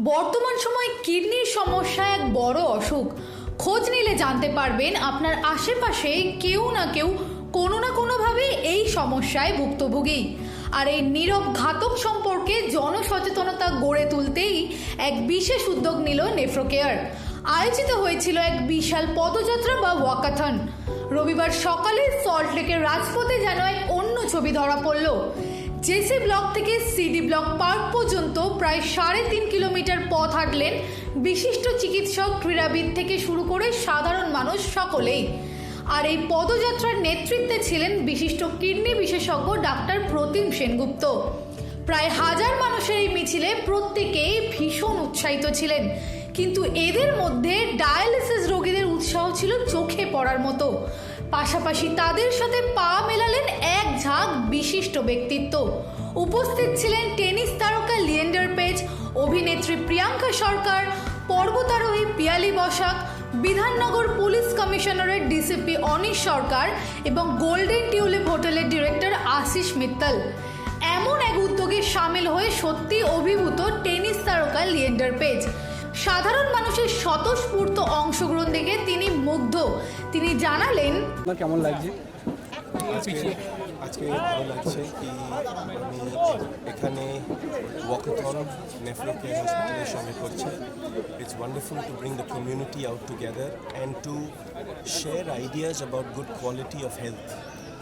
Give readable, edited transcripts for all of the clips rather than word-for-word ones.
বর্তমান সময়ে কিডনির সমস্যা এক বড় অসুখ। খোঁজ নিলে জানতে পারবেন আপনার আশেপাশে কেউ না কেউ কোনো না কোনোভাবে এই সমস্যায় ভুক্তভোগী। আর এই নীরব ঘাতক সম্পর্কে জনসচেতনতা গড়ে তুলতেই এক বিশেষ উদ্যোগ নিল নেফ্রোকেয়ার। আয়োজিত হয়েছিল এক বিশাল পদযাত্রা বা ওয়াকাথন। রবিবার সকালে সল্টলেকের রাজপথে যেন এক অন্য ছবি ধরা পড়ল। জেসি ব্লক থেকে সিডি ব্লক পার্ক পর্যন্ত প্রায় 3.5 কিলোমিটার পথ হাঁটলেন বিশিষ্ট চিকিৎসক, ক্রীড়াবিদ থেকে শুরু করে সাধারণ মানুষ সকলেই। আর এই পদযাত্রার নেতৃত্বে ছিলেন বিশিষ্ট কিডনি বিশেষজ্ঞ ডাক্তার প্রতিম সেনগুপ্ত। প্রায় 1000 মানুষের এই মিছিলে প্রত্যেকেই ভীষণ উৎসাহিত ছিলেন, কিন্তু এদের মধ্যে ডায়ালিসিস রোগীদের উৎসাহ ছিল চোখে পড়ার মতো। পাশাপাশি তাদের সাথে পা মেলালেন এক ঝাঁক বিশিষ্ট ব্যক্তিত্ব। উপস্থিত ছিলেন টেনিস তারকা লিয়েন্ডার পেজ, অভিনেত্রী প্রিয়াঙ্কা সরকার, পর্বতারোহী পিয়ালি বসাক, বিধাননগর পুলিশ কমিশনারের ডিসিপি অনিশ সরকার এবং গোল্ডেন টিউলিপ হোটেলের ডিরেক্টর আশিস মিত্তল। এমন এক উদ্যোগে সামিল হয়ে সত্যি অভিভূত টেনিস তারকা লিয়েন্ডার পেজ। সাধারণ মানুষের স্বতঃস্ফূর্ত অংশগ্রহণ দেখে তিনি মুগ্ধ। তিনি জানালেন, কেমন লাগছে? আজকে ভালো লাগছে কি আমি এখানে ওয়াকাথন নেফ্রোকেয়ার হসপিটালের সঙ্গে করছি। It's wonderful to bring the community out together and to share ideas about good quality of health,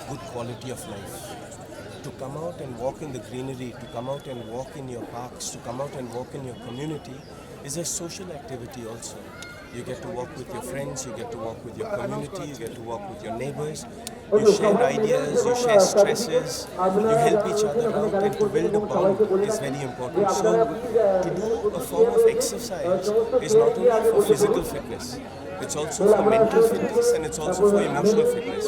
good quality of life. To come out and walk in the greenery, to come out and walk in your parks, to come out and walk in your community is a social activity also. You get to walk with your friends, you get to walk with your community, you get to walk with your neighbors. You share ideas, you share stresses, you help each other out, and to build a bond is very important. So to do a form of exercise is not only for physical fitness, it's also for mental fitness and it's also for emotional fitness.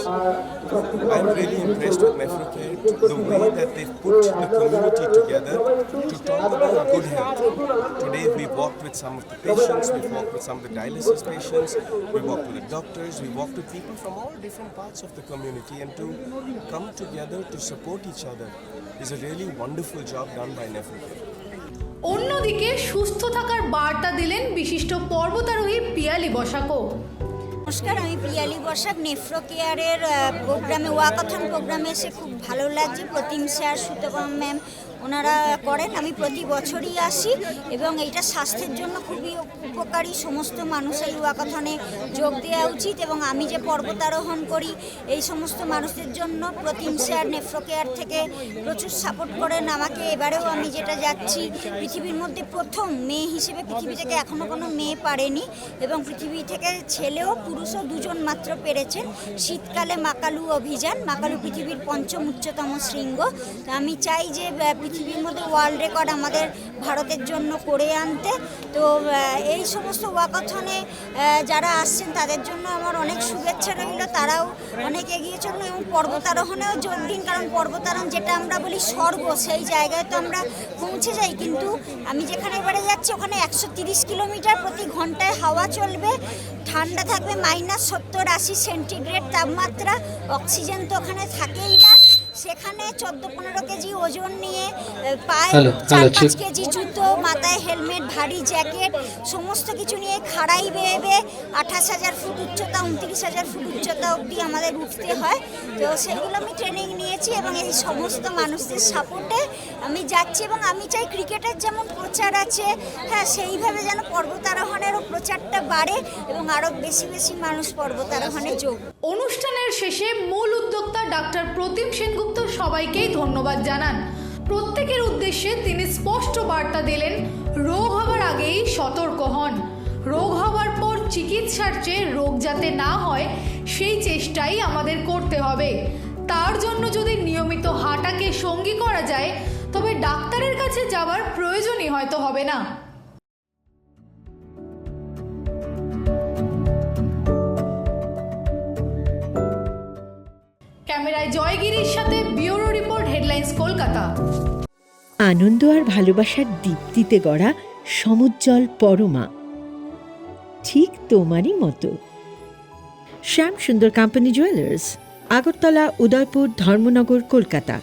I'm really impressed with Nephrocare, the way that they've put the community together to talk about good health. Today we've walked with some of the patients, we've walked with some of the dialysis patients, we walked with the doctors, we walked with people from all different parts of the community, and to come together to support each other is a really wonderful job done by Nephrocare. অন্যদিকে সুস্থ থাকার বার্তা দিলেন বিশিষ্ট পর্বতারোহী পিয়ালি বসাকও। নমস্কার, আমি পিয়ালি বসাক। নেফ্রোকেয়ারের প্রোগ্রামে, walkathon প্রোগ্রামে এসে খুব ভালো লাগছে। প্রতিম স্যার, সুতপম ম্যাম ওনারা করেন। আমি প্রতি বছরই আসি এবং এইটা স্বাস্থ্যের জন্য খুবই উপকারী। সমস্ত মানুষ এই ওয়াকাথনে যোগ দেওয়া উচিত এবং আমি যে পর্বতারোহণ করি এই সমস্ত মানুষদের জন্য প্রতিম স্যার নেফ্রোকেয়ার থেকে প্রচুর সাপোর্ট করেন আমাকে। এবারেও আমি যেটা যাচ্ছি, পৃথিবীর মধ্যে প্রথম মেয়ে হিসেবে পৃথিবী থেকে এখনও কোনো মেয়ে পারেনি এবং পৃথিবী থেকে ছেলেও পুরুষও 2 জন মাত্র পেরেছেন। শীতকালে মাকালু অভিযান, মাকালু পৃথিবীর 5ম উচ্চতম শৃঙ্গ। আমি চাই যে পৃথিবীর মধ্যে ওয়ার্ল্ড রেকর্ড আমাদের ভারতের জন্য করে আনতে। তো এই সমস্ত ওয়াকাথনে যারা আসছেন তাদের জন্য আমার অনেক শুভেচ্ছা রইল। তারাও অনেক এগিয়ে চলুন এবং পর্বতারোহণেও যোগ দিন, কারণ পর্বতারোহণ যেটা আমরা বলি স্বর্গ, সেই জায়গায় তো আমরা পৌঁছে যাই, কিন্তু আমি যেখানে এবারে যাচ্ছি ওখানে 130 কিলোমিটার প্রতি ঘন্টায় হাওয়া চলবে, ঠান্ডা থাকবে -70-80 সেন্টিগ্রেড তাপমাত্রা, অক্সিজেন তো ওখানে থাকেই না। সেখানে 14-15 কেজি ওজন নিয়ে, পায়ে 4-5 কেজি জুতো, মাথায় হেলমেট, ভারী জ্যাকেট, সমস্ত কিছু নিয়ে খাড়াই বেয়ে 28,000 ফুট উচ্চতা, 29,000 ফুট উচ্চতা অবধি আমাদের উঠতে হয়। তো সেইগুলো আমি ট্রেনিং নিয়েছি এবং এই সমস্ত মানুষদের সাপোর্টে আমি যাচ্ছি এবং আমি চাই ক্রিকেটের যেমন প্রচার আছে, হ্যাঁ, সেইভাবে যেন পর্বতারোহণেরও প্রচারটা বাড়ে এবং আরও বেশি বেশি মানুষ পর্বতারোহণে যোগ। অনুষ্ঠানের শেষে মূল উদ্যোক্তা ডাক্তার প্রতিম সেনগুপ্ত সবাইকেই ধন্যবাদ জানান। প্রত্যেকের উদ্দেশ্যে তিনি স্পষ্ট বার্তা দিলেন, রোগ হবার আগেই সতর্ক হন। রোগ হওয়ার পর চিকিৎসার চেয়ে রোগ যাতে না হয় সেই চেষ্টাই আমাদের করতে হবে। তার জন্য যদি নিয়মিত হাঁটাকে সঙ্গী করা যায় তবে ডাক্তারের কাছে যাওয়ার প্রয়োজনই হয়তো হবে না। ক্যামেরায় জয়গিরির সাথে ব্যুরো রিপোর্ট, হেডলাইন্স, কলকাতা। আনন্দ আর ভালোবাসার দীপ্তিতে গড়া সমুজ্জ্বল পরমা, ঠিক তোমারই মতো। শ্যাম সুন্দর কোম্পানি জুয়েলার্স, আগরতলা, উদয়পুর, ধর্মনগর, কলকাতা।